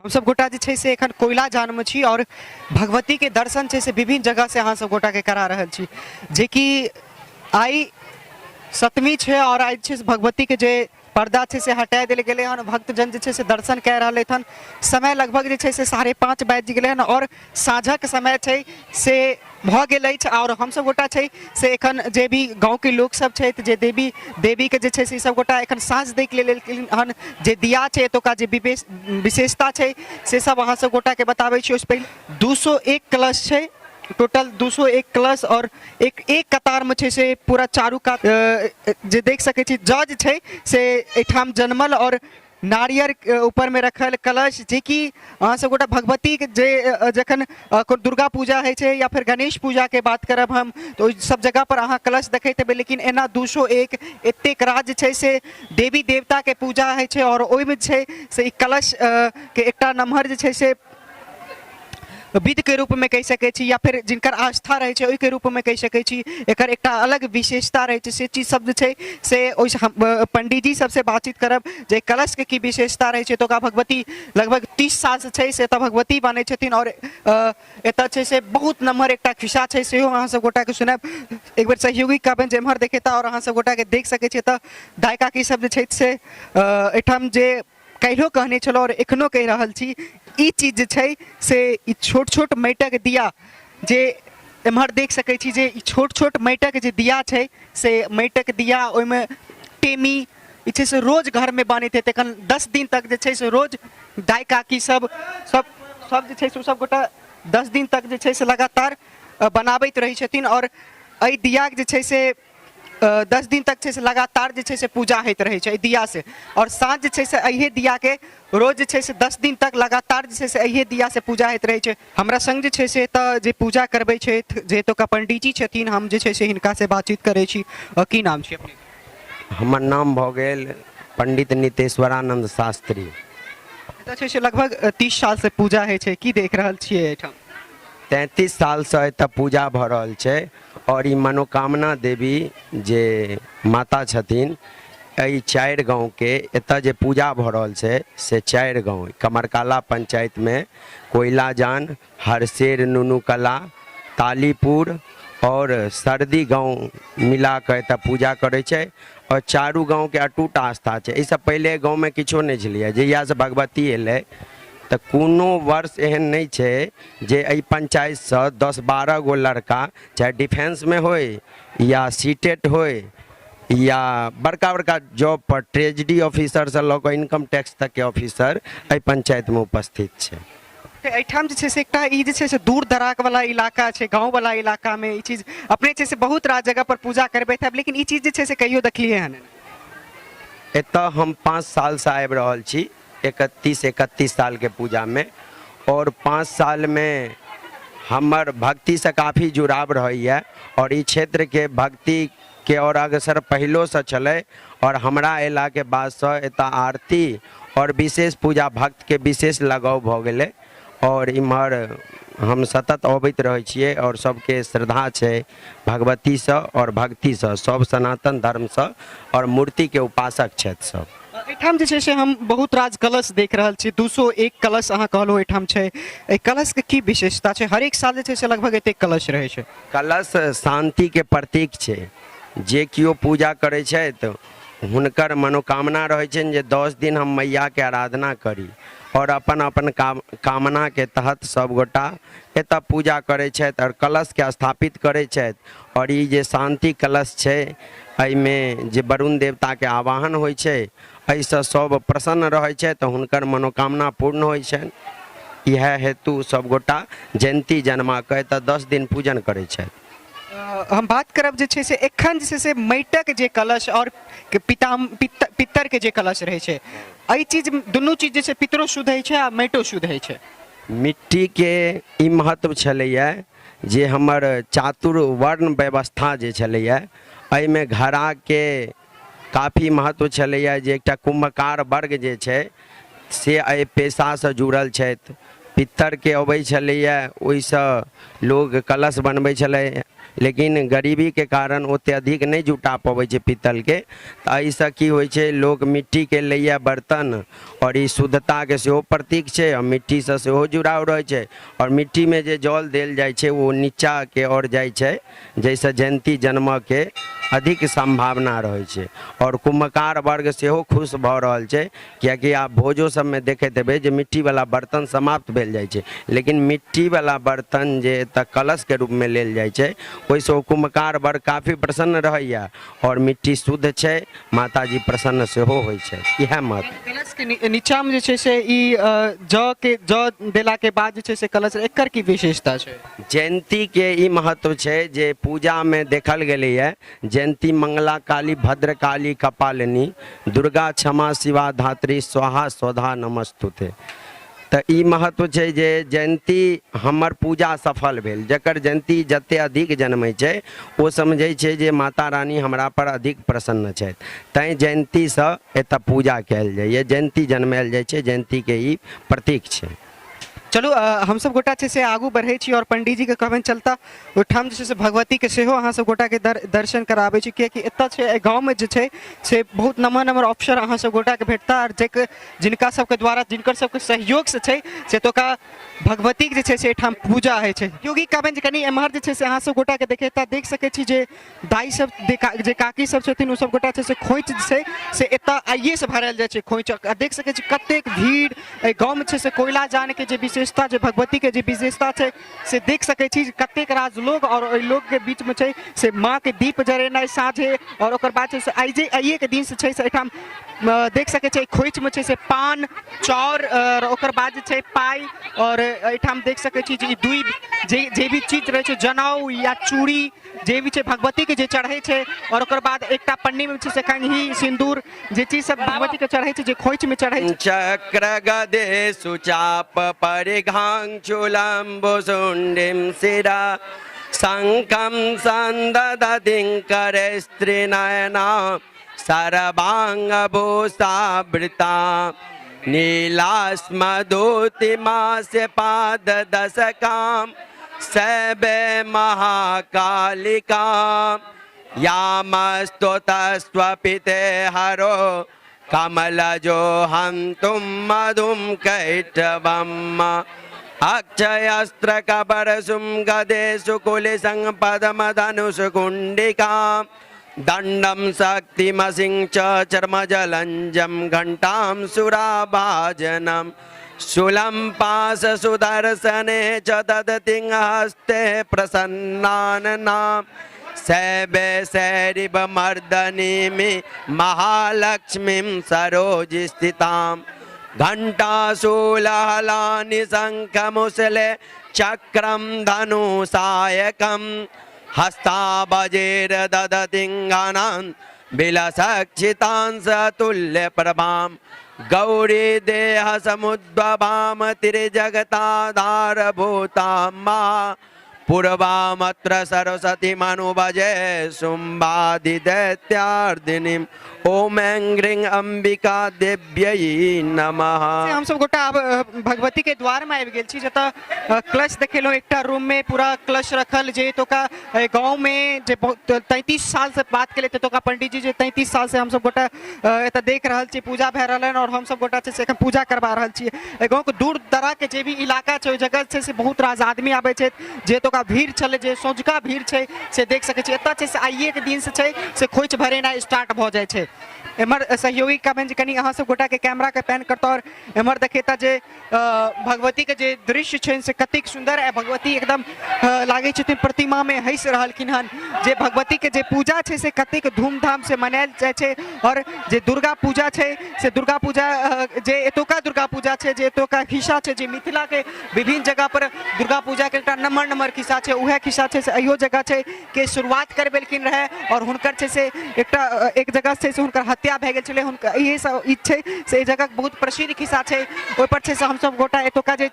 हम सब गोटा जे छै से एखन कोयला जान में छी और भगवती के दर्शन छै से विभिन्न जगह से अहाँ सब गोटा के करा रहल छी, जे कि आई सप्तमी छै और आई छै से भगवती के जे पर्दा छै से हटा देल गेलै हन। भक्तजन जे छै से दर्शन कऽ रहल हन। समय लगभग जे छै से 5:30 बाजि गेलै हन और साँझक समय छै से भऽ गेल अछि और हम सब गोटा छै से एखन जे भी गाँव के लोक सब छथि, जे देवी के जे छै से सब गोटा एखन साँझ दै के लेल हन। जे दिया छै एतुका जे विशेषता छै से सब अहाँ सब गोटा के बताबै छी। ओहिसँ पहिले 201 कलश छै, टोटल 201 कलश और एक कतार में छै से पूरा चारू का जे देख सकै छी जज छै से एठाम जन्मल और नारियर ऊपर में रखल कलश, जे कि अहाँ सब गोटा भगवती के जे जखन दुर्गा पूजा है छै या फिर गणेश पूजा के बात करब हम तो सब जगह पर अहाँ कलश देखैत हेबै, लेकिन एना 201 एतेक राज्य छै से देवी देवता के पूजा है छै और ओहिमे छै से ई कलश के एकटा नम्हर जे छै से विध के रूप में कह सकै छी या फिर जिनकर आस्था रहे छै ओहि के रूप में कह सकै छी। एकर एकटा अलग विशेषता रहे छै, से चीज सब जे छै से ओहि पंडित जी सबसे बातचीत करब जे कलश के की विशेषता रहे छै। तो का भगवती लगभग 30 साल से छै से एतऽ भगवती बनै छथिन और एतऽ छै से बहुत नम्हर एकटा खिस्सा छै, सेहो अहाँ सब गोटा के सुनाब। एक बेर सहयोगी कहबनि जे एम्हर देखेता और अहाँ सब गोटा के देख सकै छी एतऽ दायका की सब जे छै से एठाम जे कहिलो कहने छलो और एखनो कहि रहल छी, ई चीज जे छै से ई छोट छोट माटिक दिया जे एम्हर देख सकै छी, जे ई छोट छोट माटिक जे दिया छै से माटिक दिया ओहिमे टेमी ई छै से रोज घर में बनैत हेतै। एखन 10 दिन तक जे छै से रोज दाय काकी सब जे छै से सब गोटा 10 दिन तक जे छै से लगातार बनाबैत रहै छथिन और एहि दियाक जे छै से 10 दिन तक छै से लगातार जे छै से पूजा होइत रहै छै दिया से। और साँझ जे छै से अहिए दिया के रोज जे छै से 10 दिन तक लगातार जे छै से अहिए दिया से पूजा होइत रहै छै। हमरा संग जे छै से एतऽ जे पूजा करबै छथि जे एतुका पंडित जी छथिन, हम जे छै से हिनका से बातचीत करै छी। की नाम छै अपने? हमर नाम भऽ गेल पंडित नितेश्वरानंद शास्त्री। एतऽ छै से लगभग 30 साल से पूजा होइ छै, की देख रहल छियै एहिठाम? 33 साल से एतऽ पूजा भऽ रहल छै और ई मनोकामना देवी जे माता छथिन एहि 4 गाँव के एतऽ जे पूजा भऽ रहल छै से 4 गाँव कमरकाला पंचायत में कोयलाजान, हरसेर, नुनुकला, तालीपुर और सरदी गाँव मिला कऽ एतऽ पूजा करै छै और चारू गाँव के अटूट आस्था छै। एहिसँ पहिले गाँव में किछो नहि छलैए, जहियासँ भगवती एलै तऽ कोनो वर्ष एहन नहीं छै जे एहि पंचायत से 10-12 गो लड़का चाहे डिफेंस में होय या सीटेट होय या बड़का बड़का जॉब पर ट्रेजरी ऑफिसर से लऽ कऽ इनकम टैक्स तक के ऑफिसर एहि पंचायत में उपस्थित छै। एहिठाम जे छै से एकटा ई जे छै से दूर दराक वाला इलाका छै, गाँव वाला इलाका में ई चीज अपने छै से बहुत राज जगह पर पूजा करबै थे, लेकिन ई चीज जे छै से कहियो देखलिए हन? एतऽ हम 5 साल से आबि रहल छी, 31 साल के पूजा में, और 5 साल में हमर भक्ति से काफ़ी जुड़ाव रही और इस क्षेत्र के भक्ति के और अग्रसर पहलो से चले और हमरा अला के बाद से एतऽ आरती और विशेष पूजा भक्त के विशेष लगाव भऽ गेलै और इम्हर हम सतत अबैत रहै छियै और सबके श्रद्धा छै भगवती से और भक्ति से, सब सनातन धर्म से और मूर्ति के उपासक छथि सब। एठाम जे छै से हम बहुत राज कलश देख रहल छी, 201 कलश अहाँ कहलहुँ एठाम छै। एहि कलश के की विशेषता छै? हर एक साल जे छै से लगभग एतेक कलश रहै छै। कलश शांति के प्रतीक छै, जे केओ पूजा करै छथि हुनकर मनोकामना रहै छनि जे 10 दिन हम मैया के आराधना करी और अपन अपन कामना के तहत सब गोटा एतऽ पूजा करै छथि और कलश के स्थापित करै छथि। और ई जे शांति कलश छै एहिमे जे वरुण देवता के आवाहन होइ छै, एहिसँ सब प्रसन्न रहै छै तऽ हुनकर मनोकामना पूर्ण होइ छनि। इएह हेतु सब गोटा जयंती जन्मा कऽ एतऽ 10 दिन पूजन करै छथि। हम बात करब जे छै से एखन जे छै से माटिक जे कलश और पित्तर के जे कलश रहै छै, एहि चीज दुनू चीज जे छै पितरो शुद्ध होइ छै आ माटियो शुद्ध होइ छै। मिट्टी के ई महत्व छलैया जे हमर चातुर्वर्ण व्यवस्था जे छलैया एहिमे घड़ा के काफ़ी महत्व छलैया जे एकटा कुम्भकार वर्ग जे छै से एहि पेशा से जुड़ल छथि। पित्तर के अबै छलैया, ओहिसँ लोग कलश बनबै छलै लेकिन गरीबी के कारण ओते अधिक नहीं जुटा पाबै छै पीतल के। तऽ एहिसँ की होइ छै, लोग मिट्टी के लैया बर्तन और ई शुद्धता के सेहो प्रतीक छै और मिट्टी से सेहो जुड़ाव रहै छै। और मिट्टी में जे जल देल जाइ छै वो नीचा के ओर जाइ छै, जैसे जयंती जन्म के अधिक संभावना रहै छै। और कुम्भकार वर्ग सेहो खुश भऽ रहल छै, कियाकि आप भोजो सब में देखैत हेबै जे मिट्टी वाला बर्तन समाप्त भेल जाइ छै, लेकिन मिट्टी वाला बर्तन जे एतऽ कलश के रूप में लेल जाइ छै, ओहिसँ ओ कुम्भकार वर्ग काफी प्रसन्न रहैया और मिट्टी शुद्ध छै, माता जी प्रसन्न सेहो होइ छै। इएह मत कलश के नीचा में जे छै से ई जौ देला के बाद जे छै से कलश, एकर की विशेषता छै? जयंती के ई महत्व छै जे पूजा में देखल गेलै है। जयंती मंगला काली भद्र काली कपालिनी दुर्गा क्षमा शिवा धात्री स्वाहा स्वधा नमस्तुते। तऽ ई महत्व छै जे जयंती हमर पूजा सफल भेल। जकर जयंती जते अधिक जन्मै छै ओ समझै छै जे माता रानी हमरा पर अधिक प्रसन्न छथि, तैं जयंतीसँ एतऽ पूजा कयल जाइए, जयंती जन्मायल जाइ छै, जयंती के ई प्रतीक छै। चलू हम सब गोटा छै से आगू बढ़े छी और पंडित जी के कहबन चलता ओठाम जे छै से भगवती के सेहो अहाँ सब गोटा के दर्शन कराबै छी, कियाकि एतऽ छै गाँव में जे छै से बहुत नम्हर नम्हर अवसर अहाँ सब गोटा के भेटता और जिनका सबके द्वारा जिनकर सबके सहयोग से छै से एतुका भगवती के जे छै से एठाम पूजा होइ छै। योगी कहबन जे कनी एम्हर जे छै से अहाँ सब गोटा के देखेता देख सकै छी जे दाई सब जे काकी सब छथिन ओ सब गोटा छै से खोइच जे छै से एतऽ आइए से भरल जाइ छै खोइच। देख सकै छी कतेक भीड़ एहि गाँव में छै से कोयला जान के जे विशेषता जे भगवती के जे विशेषता छै से देख सकै छी कतेक राज लोग और ओहि लोग के बीच में छै से माँ के दीप जरेनाइ साँझे और ओकर बाद छै से आइए के दिन से छै से एठाम देख सकै छै खोइच में छै से पान चाउर और ओकर बाद जे छै पाई और एठाम देख सकै छी जे दुई जे भी चीज रहै छै जनेऊ या चूड़ी जे भी छै भगवती के जे चढ़ै छै और ओकर बाद एकटा पन्नी में छै से कंघी सिंदूर जे चीज सब भगवती के चढ़ै छै जे खोइच में चढ़ै छै। चक्र गदे सुचाप परिघां चूलम्बुसुण्डिं शिरा शङ्खं सन्ददतिं करे स्त्रीनयना सर्वाङ्गभूषावृता नीलास्मदूतिमास्य पाददशकां शैवे महाकालिका यामस्तुतस्त्वपिते हरो कमलजो हन्तुं मधुं कैटवम् अक्षयस्त्रकबरसुं गदेषु कुलिसं पद्मधनुषु कुण्डिकां दण्डं शक्तिमसिं च चर्मजलञ्जं घण्टां सुराभाजनं शूलं पाशसुदर्शने च ददतिं हस्ते प्रसन्नाननां शैवे शैरिवमर्दनीमि महालक्ष्मीं सरोजस्थितां घण्टाशूलहलानि शङ्खमुसले चक्रं धनुसायकं हस्तावजेर ददतिङ्गानां विलसक्षितां सतुल्यप्रभां गौरी देहसमुद्भवां तिर्जगताधारभूतां मा पूर्वामत्र सरस्वतीमनुभजे शुम्भादिदैत्यार्दिनीम् ओम ऐं ह्रीं अंबिका देव्यै नमः। हम सब गोटा अब भगवती के द्वार में आबि गेल छी, जतऽ कलश देखेलहुँ एकटा रूम में पूरा कलश रखल जे एतुका गाँव में जे 33 साल से बात केले एतुका पंडित जी जे 33 साल से हम सब गोटा एतऽ देख रहल छी पूजा भए रहल है और हम सब गोटा से एखन पूजा करवा रहल छी। गाँव के दूर दराज के जे भी इलाका छै ओहि जगह छै से बहुत रास आदमी आबै छै जे एतुका भीड़ छलै जे सँझुका भीड़ छै से देख सकै छी। एतऽ छै से आइए के दिन से छै से खोइच भरेनाइ स्टार्ट भऽ जाइ छै। एम्हर सहयोगी कहबनि जे कनी अहाँ सब गोटा के कैमरा के पैन करता और एम्हर देखेता जे भगवती के जे दृश्य छै से कतेक सुंदर है। भगवती एकदम लागे छथिन प्रतिमा में हंस रहलखिन हन। जे भगवती के जे पूजा छै से कतेक धूमधाम से मनायल जाइ छै और जे दुर्गा पूजा छै से दुर्गा पूजा जे एतुका दुर्गा पूजा छै जे एतुका खिस्सा छै जे मिथिला के विभिन्न जगह पर दुर्गा पूजा के एकटा नम्हर नम्हर खिस्सा छै उहे खिस्सा छै से अहियो जगह छै के शुरुआत करबेलखिन रहे और हुनकर छै से एकटा एक जगह से से हुनकर हत्या भए गेल छलै हुनकर इहे सब ई छै से एहि जगह बहुत प्रसिद्ध खिस्सा छै ओहिपर छै से हमसब गोटा एतुका जे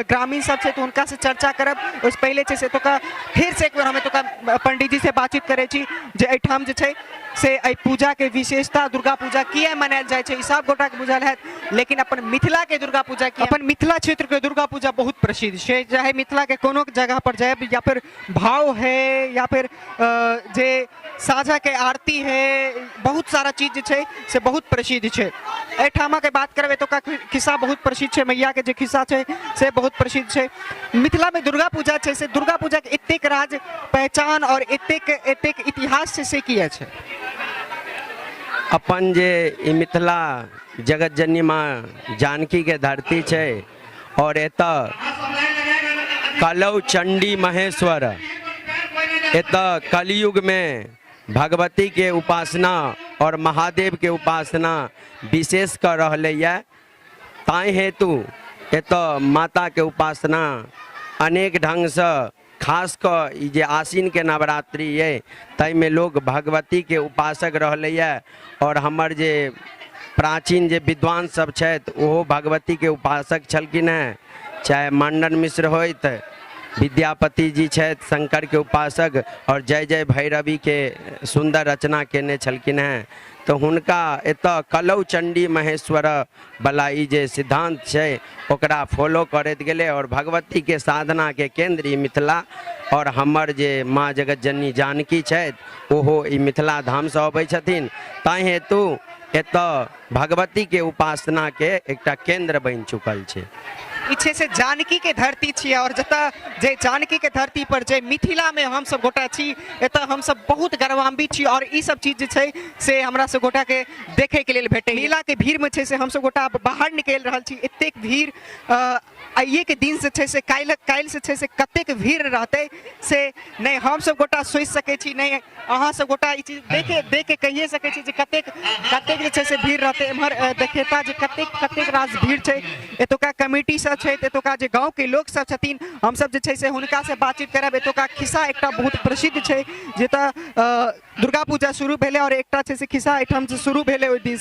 ग्रामीण सब छै तऽ हुनका से चर्चा करब ओहिसँ पहिले छै से एतुका फिर से एक बेर हम एतुका पंडित जी से बातचीत करै छी जे एहिठाम जे छै से एहि पूजा के विशेषता दुर्गा पूजा किया मनायल जाइ छै ई सब गोटा के बुझल हैत लेकिन अपन मिथिला के दुर्गा पूजा की अपन मिथिला क्षेत्र के दुर्गा पूजा बहुत प्रसिद्ध छै चाहे मिथिला के कोनो जगह पर जाए या फिर भाव है या फिर जे साझा के आरती है बहुत सारा चीज जे छै से बहुत प्रसिद्ध छै एहिठामा के बात करबै एतुका खिस्सा बहुत प्रसिद्ध छै मैया के जे खिस्सा छै से बहुत प्रसिद्ध छै मिथिला में दुर्गा पूजा छै से दुर्गा पूजा के एतेक राज पहचान और एतेक इतिहास छै से किया छै अपन जे ई मिथिला जगत जननी माँ जानकी के धरती छै और एतऽ कलौ चंडी महेश्वर एतऽ कलयुग में भगवती के उपासना और महादेव के उपासना विशेष कर रहले ताहि हेतु एतऽ माता के उपासना अनेक ढंग से खास कर ई जे आश्विन के नवरात्रि ये ताहिमे लोग भगवती के उपासक रहले और हमर जे प्राचीन जे विद्वान सब छथि ओहो भगवती के उपासक छलखिन हैं चाहे मंडन मिश्र होइत विद्यापति जी छथि शंकर के उपासक और जय जय भैरवी के सुंदर रचना केने छलखिन हैं तो हुनका एतऽ कलौ चंडी महेश्वर वाला ई जे सिद्धांत छै ओकरा फॉलो करैत गेलै और भगवती के साधना के केंद्र ई मिथिला और हमर जे माँ जगत जननी जानकी छथि ओहो ई मिथिला धाम से अबै छथिन ताहि हेतु एतऽ भगवती के उपासना के एकटा केंद्र बनि चुकल छै ई छै से जानकी के धरती छियै और जतऽ जे जानकी के धरती पर जे मिथिला में हम सब गोटा छी एतऽ हम सब बहुत गर्वान्वित छी और ई सब चीज जे छै से हमरा सब गोटा के देखे के लेल भेटै मेला के भीड़ में छै से हम सब गोटा बाहर निकलि रहल छी एतेक भीड़ आइए के दिन से छै से काल्हि से छै से कतेक भीड़ रहतै से नहि हम सब गोटा सोचि सकै छी नहि अहाँ सब गोटा ई चीज देख के कहिए सकै छी जे कतेक जे छै से भीड़ रहतै एम्हर देखेता जे कतेक रास भीड़ छै एतुका कमिटी सब छै एतुका जे गाँव के लोग सब छथिन हम सब जे छै से हुनका से बातचीत करब एतुका खिस्सा एकटा बहुत प्रसिद्ध छै जतऽ दुर्गा पूजा शुरू भेलै और एकटा छै से खिस्सा एहिठाम से शुरू भेलै ओहि दिन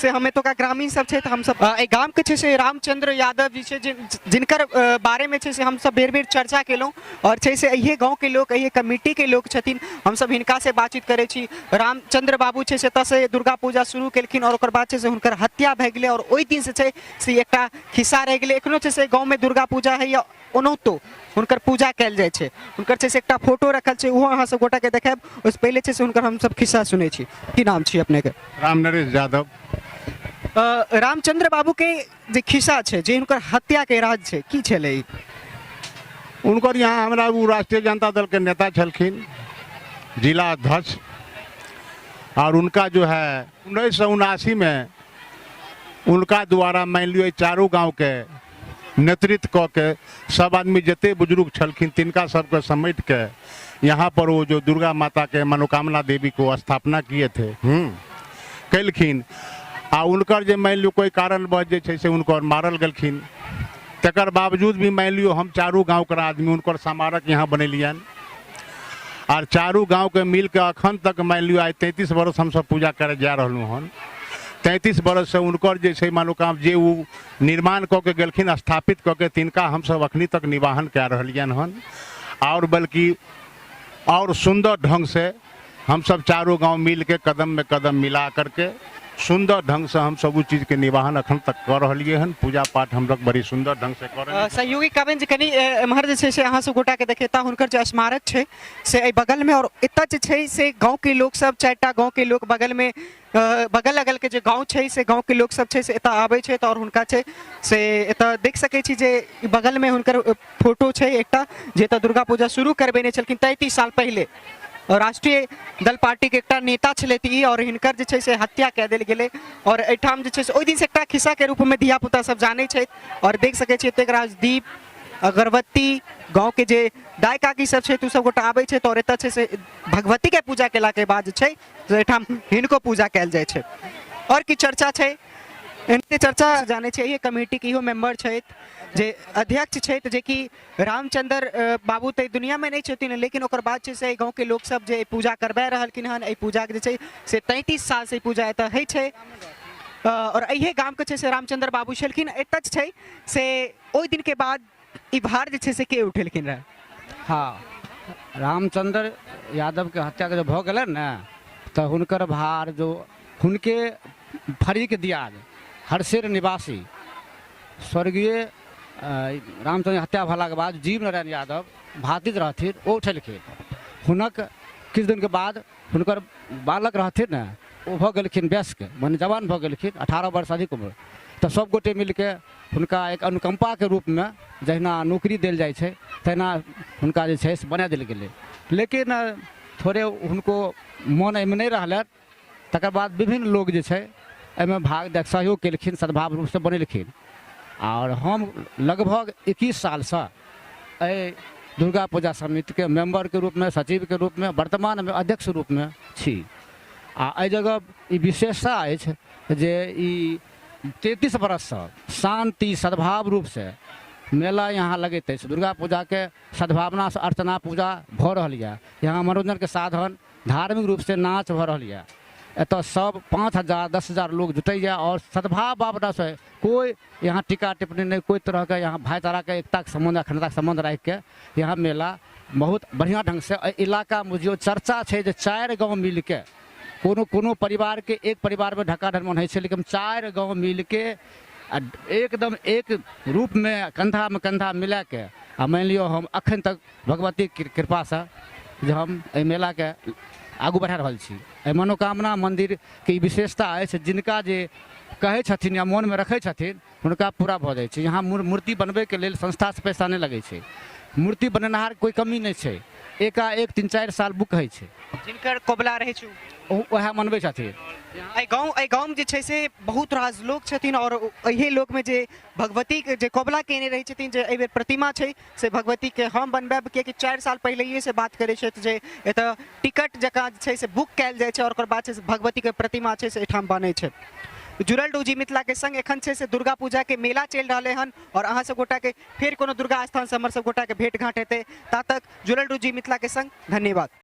से हम एतुका ग्रामीण सब छै तऽ हम सब एहि गाम के छै से रामचंद्र यादव जी छै जिनकर बारे में छै से हम सब बेर बेर चर्चा केलहुँ और छै से अहिए गाँव के लोग अहिए कमिटी के लोग छथिन हम सब हिनका से बातचीत करै छी रामचंद्र बाबू छै से एतऽ से दुर्गा पूजा शुरू केलखिन और ओकर बाद छै से हुनकर हत्या भए गेलै और ओहि दिन से छै से एकटा खिस्सा रहि गेलै एखनो छै से गाँव में दुर्गा पूजा है या ओनाहितो हुनकर पूजा कयल जाइ छै हुनकर छै से एकटा फोटो रखल छै ओहो अहाँ सब गोटा के देखायब ओहिसँ पहिले छै से हुनकर हम सब खिस्सा सुनै छी की नाम छी अपने के रामनरेश यादव रामचंद्र बाबू के जे खिस्सा छै जे हुनकर हत्या के राज छै की छलै उनकर यहाँ हमरा वो राष्ट्रीय जनता दल के नेता छलखिन जिला अध्यक्ष और उनका जो है 1979 में उनका द्वारा मान लियो चारों गांव के नेतृत्व क के सब आदमी जते बुजुर्ग छलखिन तिनका सबके समेट के यहाँ पर वो जो दुर्गा माता के मनोकामना देवी को स्थापना किए थे कैलखिन आ उनकर जे मान लियो कोई कारणवश जे छै से उनकर मारल गेलखिन तकर बावजूद भी मान लियो हम चारू गाँव के आदमी उनकर स्मारक यहाँ बनेलियन और चारू गाँव के मिल के अखन तक मान लियो आज 33 बरस हम सब पूजा करे जा रहलूँ हन 33 बरस से उनकर जे छै मनोकाम जे वो निर्माण कऽ के गेलखिन स्थापित कऽ के तिनका हम सब अखनी तक निवाहन कए रहलियन हन और बल्कि और सुंदर ढंग से हम सब चारों गांव मिल के कदम में कदम मिला करके सुंदर ढंग से हम सब उस चीज के निवाहन अखन तक कर रहलिए हन पूजा पाठ हम लोग बड़ी सुंदर ढंग से कर रहलिए सहयोगी कविन जी कनी एम्हर जे छै से अहाँ सब गोटा के देखेता हुनकर जे स्मारक छै से एहि बगल में और एतऽ जे छै से गाँव के लोग सब चारिटा गाँव के लोग बगल में बगल अगल के जे गाँव छै से गाँव के लोग सब छै से एतऽ आबै छै और हुनका छै से एतऽ देख सकै छी जे बगल में हुनकर फोटो छै एकटा जे एतऽ दुर्गा पूजा शुरू करबेने छलखिन 33 साल पहिले और राष्ट्रीय दल पार्टी के एकटा नेता छलथि और हिनकर जे छै से हत्या कए देल गेलै और एहिठाम जे छै से ओहि दिन से एकटा खिस्सा के रूप में धिया पुता सब जानै छथि और देख सकै छी एतेक राजदीप अगरबत्ती गाँव के जे दाय काकी सब छै तू सब गोटा आबै छै और एतऽ छै से भगवती के पूजा केला के बाद जे छै से एहिठाम हिनको पूजा कयल जाइ छै और की चर्चा छै एनते चर्चा जाने चाहिए कमेटी की हो मेंबर छथि जे अध्यक्ष छथि जे कि रामचंद्र बाबू ते दुनिया में नहीं छथिन, लेकिन ओकर बाद छै से गांव के लोग सब जे पूजा करबा रहलखिन हन, एहि पूजा के जे छै से 33 साल से पूजा एतऽ होइ छै। और अहिए गाम के छै से रामचंद्र बाबू छलखिन, एतऽ छै से ओहि दिन के बाद ई भार जे छै से के उठेलखिन रहे। हाँ, रामचंद्र यादव के हत्या जब भऽ गेलै ने तऽ हुनकर भार जो हुनके फरीक दियाद हरसेर निवासी स्वर्गीय रामचंद्र हत्या भेलाके बाद जीव नारायण यादव भातिज रहथिन, ओ उठेलखिन। हुनक किछु दिनके बाद हुनकर बालक रहथिन ने, ओ भऽ गेलखिन वयस्क, मने जवान भऽ गेलखिन, 18 वर्ष अधिक उम्र। तऽ सब गोटे मिलके हुनका एक अनुकंपाके रूपमे जहिना नौकरी देल जाइ छै तहिना हुनका जे छै से बना देल गेलै। लेकिन थोड़े हुनको मोन एहिमे नहि रहलनि, तकर बाद विभिन्न लोग जे छै एहिमे भाग दे सहयोग केलखिन, सद्भाव रूपसँ बनेलखिन। और हम लगभग 21 सालसँ एहि दुर्गा पूजा समितिके मेंबरके रूपमे, सचिवके रूपमे, वर्तमानमे अध्यक्ष रूपमे छी। आ एहि जगह ई विशेषता अछि जे ई 33 बरससँ शांति सद्भाव रूपसँ मेला यहाँ लगैत अछि। दुर्गा पूजाके सद्भावनासँ अर्चना पूजा भऽ रहल यऽ, यहाँ मनोरंजनके साधन धार्मिक रूपसँ नाच भऽ रहल यऽ। एतऽ सब 5,000 10,000 लोग जुटैया और सद्भाव भावना से कोई यहाँ टीका टिप्पणी नहीं, कोई तरह के यहाँ भाईचारा के एकता के संबंध अखंडता के संबंध रख के यहाँ मेला बहुत बढ़िया ढंग से इलाका में जो चर्चा है जे 4 गाँव मिल के कोनो परिवार के एक परिवार में ढकाढन मन है, लेकिन 4 गाँव मिल के एकदम एक रूप में कंधा मिला के मान लियो हम अखन तक भगवती कृपा से जो हम मेला के आगू बढ़ा रहल छी। मनोकामना मंदिर के ई विशेषता अछि, जिनका जे कहै छथिन या मन में रखै छथिन हुनका पूरा भऽ जाइ छै। यहाँ मूर्ति बनबै के लेल संस्था से पैसा नहीं लगे छै, मूर्ति बनेनहार कोई कमी नहीं छै, एकाएक 3-4 साल बुक होइ छै। जिनकर कोबला रहै छै वह मनबै छथिन। एहि गाँव जे छै से बहुत रास लोग छथिन और एहि लोग में जे भगवती के जे कोबला केने रहै छथिन, जे एहि बेर प्रतिमा छै से भगवती के हम बनबाब के 4 साल पहले से बात करै छथि जे एतऽ टिकट जकाँ छै से बुक कयल जाइ छै और ओकर बाद छै भगवती के प्रतिमा छै से एठाम बनै छै। जुड़ल डूजी मिथिला के संग एखन छै से दुर्गा पूजा के मेला चल रहा हन और अहाँ सब गोटा के फिर कोनो दुर्गा स्थान से हमर सब गोटा के भेंट घाट हेतै। ता तक जुड़ल डूजी मिथिला के संग धन्यवाद।